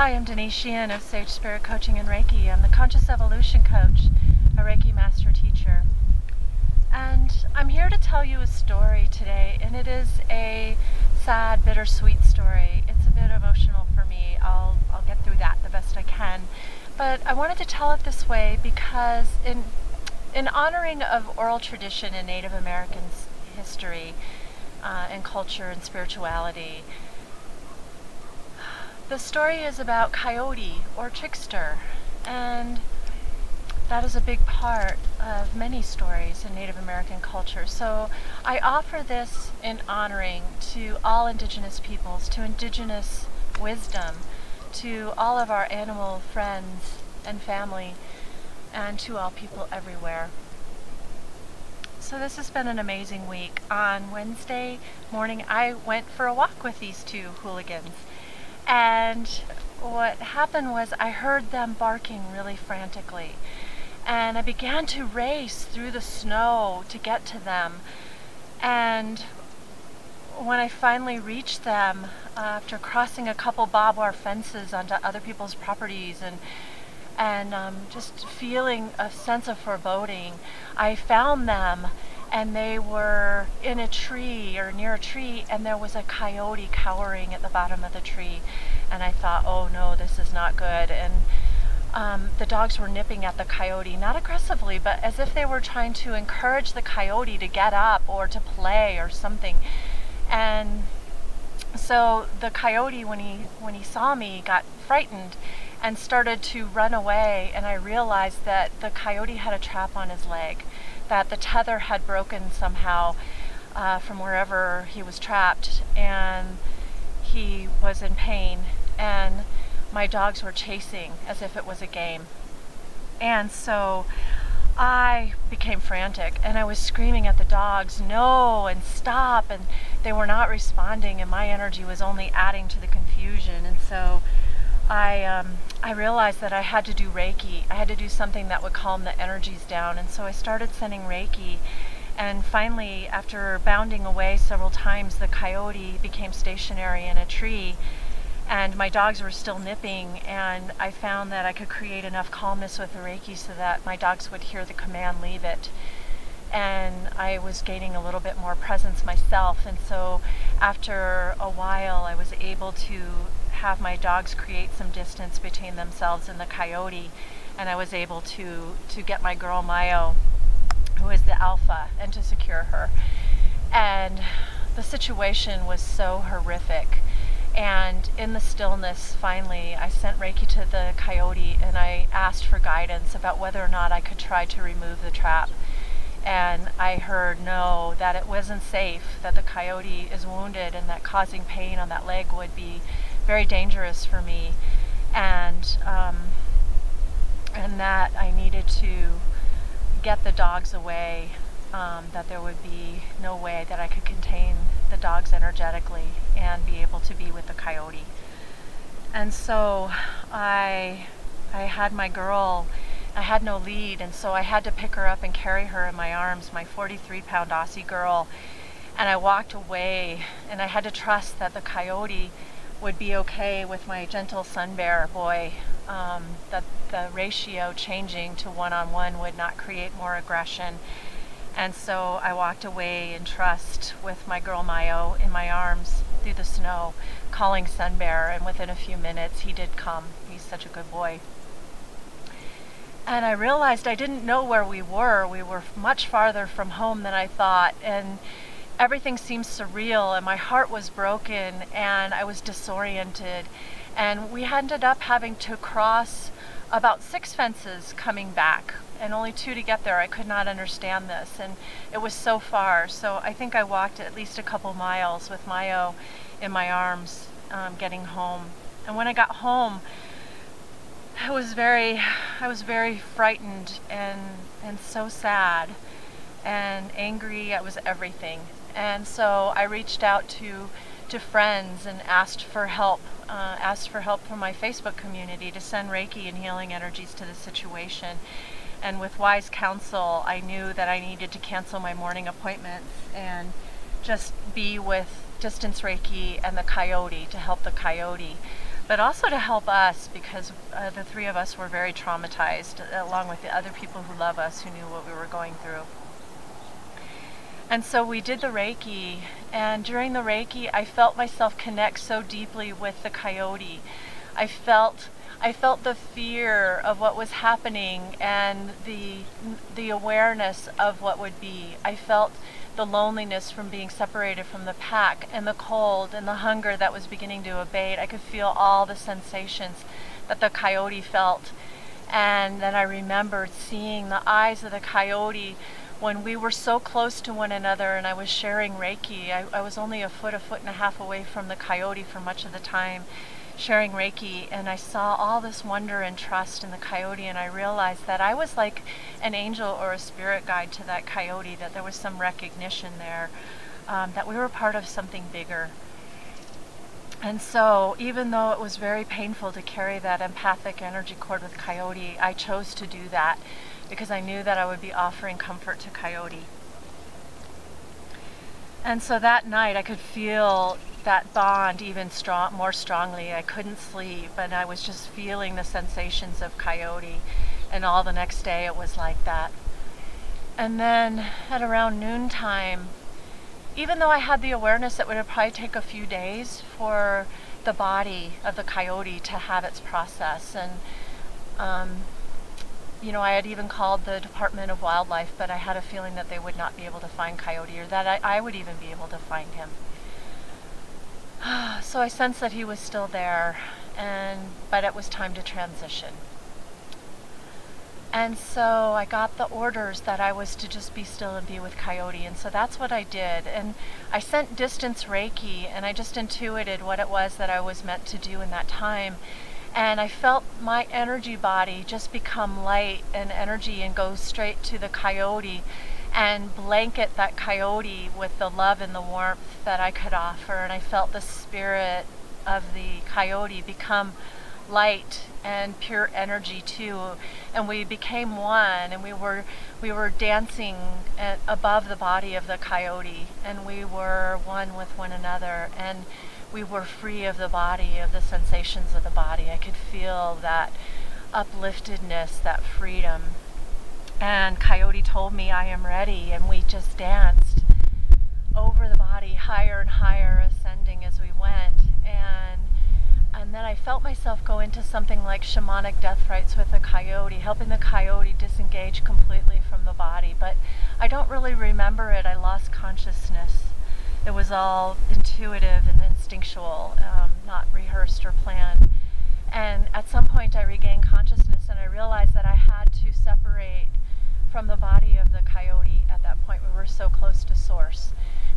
Hi, I'm Denise Sheehan of Sage Spirit Coaching and Reiki. I'm the Conscious Evolution Coach, a Reiki Master Teacher. And I'm here to tell you a story today, and it is a sad, bittersweet story. It's a bit emotional for me. I'll get through that the best I can. But I wanted to tell it this way because in honoring of oral tradition in Native American history and culture and spirituality, the story is about Coyote or Trickster, and that is a big part of many stories in Native American culture. So I offer this in honoring to all indigenous peoples, to indigenous wisdom, to all of our animal friends and family, and to all people everywhere. So this has been an amazing week. On Wednesday morning, I went for a walk with these two hooligans. And what happened was I heard them barking really frantically. And I began to race through the snow to get to them. And when I finally reached them, after crossing a couple barbed wire fences onto other people's properties and just feeling a sense of foreboding, I found them, and they were in a tree or near a tree, and there was a coyote cowering at the bottom of the tree. And I thought, oh no, this is not good. And the dogs were nipping at the coyote, not aggressively, but as if they were trying to encourage the coyote to get up or to play or something. And so the coyote, when he saw me, got frightened and started to run away, and I realized that the coyote had a trap on his leg, that the tether had broken somehow from wherever he was trapped, and he was in pain, and my dogs were chasing as if it was a game. And so I became frantic, and I was screaming at the dogs, no, and stop, and they were not responding, and my energy was only adding to the confusion. And so I realized that I had to do Reiki. I had to do something that would calm the energies down, and so I started sending Reiki. And finally, after bounding away several times, the coyote became stationary in a tree, and my dogs were still nipping, and I found that I could create enough calmness with the Reiki so that my dogs would hear the command, leave it. And I was gaining a little bit more presence myself, and so after a while I was able to have my dogs create some distance between themselves and the coyote, and I was able to get my girl Mayo, who is the alpha, and to secure her. And the situation was so horrific, and in the stillness, finally I sent Reiki to the coyote, and I asked for guidance about whether or not I could try to remove the trap. And I heard no, that it wasn't safe, that the coyote is wounded, and that causing pain on that leg would be very dangerous for me, and that I needed to get the dogs away, that there would be no way that I could contain the dogs energetically and be able to be with the coyote. And so I had my girl, I had no lead, and so I had to pick her up and carry her in my arms, my 43-pound Aussie girl, and I walked away, and I had to trust that the coyote would be okay with my gentle sun bear boy, that the ratio changing to one-on-one would not create more aggression. And so I walked away in trust with my girl Mayo in my arms through the snow, calling Sun Bear, and within a few minutes he did come. He's such a good boy. And I realized I didn't know where we were. We were much farther from home than I thought, and everything seemed surreal, and my heart was broken, and I was disoriented. And we ended up having to cross about 6 fences coming back, and only 2 to get there. I could not understand this, and it was so far. So I think I walked at least a couple miles with Mayo in my arms, getting home. And when I got home, I was very frightened and so sad and angry. I was everything. And so I reached out to friends and asked for help from my Facebook community to send Reiki and healing energies to the situation. And with wise counsel, I knew that I needed to cancel my morning appointments and just be with distance Reiki and the coyote to help the coyote. but also to help us, because the three of us were very traumatized, along with the other people who love us, who knew what we were going through. And so we did the Reiki, and during the Reiki, I felt myself connect so deeply with the coyote. I felt the fear of what was happening and the awareness of what would be. I felt the loneliness from being separated from the pack, and the cold and the hunger that was beginning to abate. I could feel all the sensations that the coyote felt. And then I remembered seeing the eyes of the coyote when we were so close to one another and I was sharing Reiki. I was only a foot and a half away from the coyote for much of the time, sharing Reiki, and I saw all this wonder and trust in the coyote, and I realized that I was like an angel or a spirit guide to that coyote, that there was some recognition there, that we were part of something bigger. And so even though it was very painful to carry that empathic energy cord with Coyote, I chose to do that because I knew that I would be offering comfort to Coyote. And so that night I could feel that bond even more strongly. I couldn't sleep, and I was just feeling the sensations of Coyote, and all the next day it was like that. And then at around noontime, even though I had the awareness that it would probably take a few days for the body of the coyote to have its process, and you know, I had even called the Department of Wildlife, but I had a feeling that they would not be able to find Coyote, or that I would even be able to find him. So I sensed that he was still there, but it was time to transition. And so I got the orders that I was to just be still and be with Coyote, and so that's what I did. And I sent distance Reiki, and I just intuited what it was that I was meant to do in that time. And I felt my energy body just become light and energy and go straight to the coyote and blanket that coyote with the love and the warmth that I could offer. And I felt the spirit of the coyote become light and pure energy too. And we became one, and we were dancing above the body of the coyote, and we were one with one another, and we were free of the body, of the sensations of the body. I could feel that upliftedness, that freedom. And Coyote told me, I am ready, and we just danced over the body, higher and higher, ascending as we went. And then I felt myself go into something like shamanic death rites with the coyote, helping the coyote disengage completely from the body. But I don't really remember it. I lost consciousness. It was all intuitive and instinctual, not rehearsed or planned. And at some point I regained consciousness, and I realized that I had to separate from the body of the coyote at that point. We were so close to Source.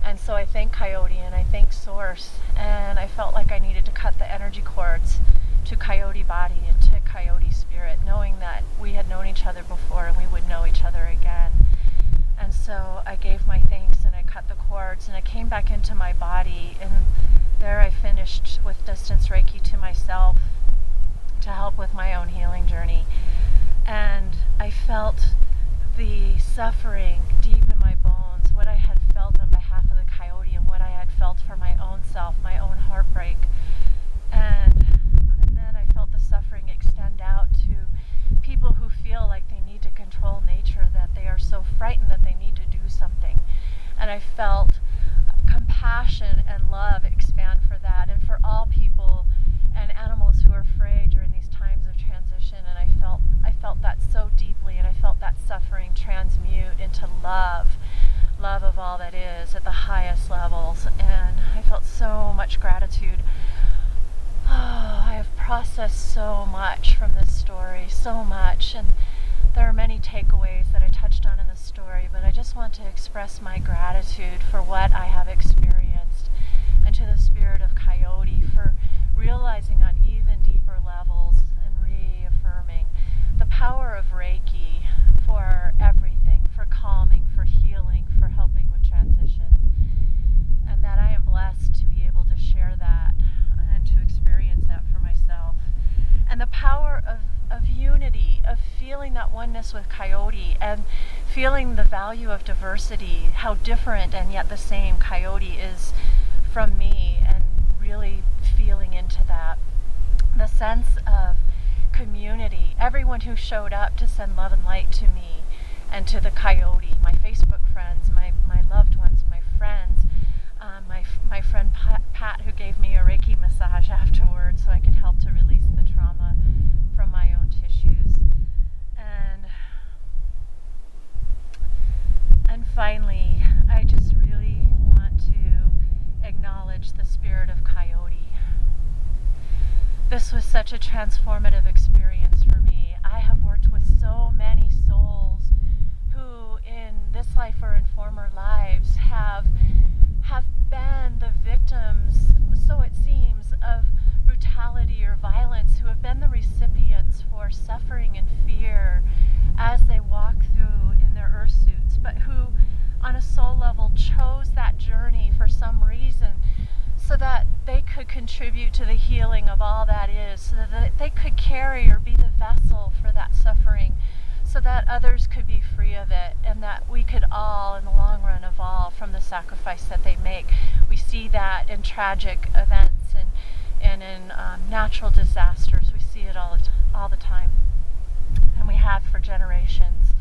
And so I thank Coyote and I thank Source, and I felt like I needed to cut the energy cords to Coyote body and to Coyote spirit, knowing that we had known each other before and we would know each other again. And so I gave my thanks and I cut the cords, and I came back into my body, and there I finished with distance Reiki to myself to help with my own healing journey. And I felt the suffering deep in my bones, what I had felt on behalf of the coyote and what I had felt for my own self, my own heartbreak. And then I felt the suffering extend out to people who feel like they need to control nature, that they are so frightened that they need to do something. And I felt compassion and love expand for that, and for all people and animals who are afraid during these times of transition. And I felt that so deeply, and I felt that suffering transmute into love of all that is at the highest levels. And I felt so much gratitude. Oh, I have processed so much from this story, so much, and there are many takeaways that I touched on in the story, but I just want to express my gratitude for what I have experienced, and to the spirit of Coyote for realizing on even deeper levels and reaffirming the power of Reiki for everything, for calming, for healing, for helping with transitions, and that I am blessed to be able to share that and to experience that for myself. And the power of unity, of feeling that oneness with Coyote, and feeling the value of diversity, how different and yet the same Coyote is from me, and really feeling into that. the sense of community, everyone who showed up to send love and light to me and to the coyote, my Facebook friends, my loved ones, my friends, my friend Pat, who gave me a Reiki massage afterwards so I could help to release the trauma from my own tissues. And finally, I just really want to acknowledge the spirit of coyote. This was such a transformative experience for me. I have worked with so many souls who in this life or in former lives have been the victims, so it seems, of brutality or violence, who have been the recipients for suffering and fear as they walk through in their earth suits, but who on a soul level chose that journey for some reason so that they could contribute to the healing of all that is, so that they could carry or be the vessel for that suffering, so that others could be free of it, and that we could all, in the long run, evolve from the sacrifice that they make. We see that in tragic events and in natural disasters. We see it all the time. And we have for generations,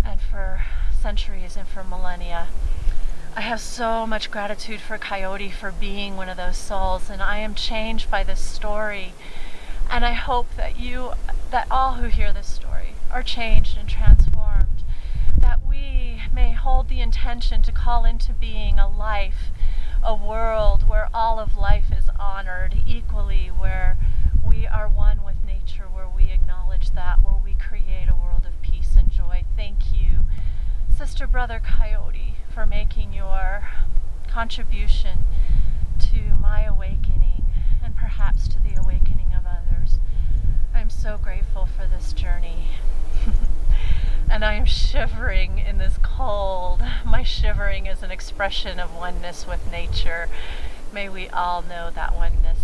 and for centuries, and for millennia. I have so much gratitude for Coyote for being one of those souls, and I am changed by this story. And I hope that all who hear this story are changed and transformed, that we may hold the intention to call into being a life, a world where all of life is honored equally, where we are one with nature, where we acknowledge that, where we create a world of peace and joy. Thank you, Sister Brother Coyote, for making your contribution to my awakening and perhaps to the awakening of others. I'm so grateful for this journey. And I am shivering in this cold. My shivering is an expression of oneness with nature. May we all know that oneness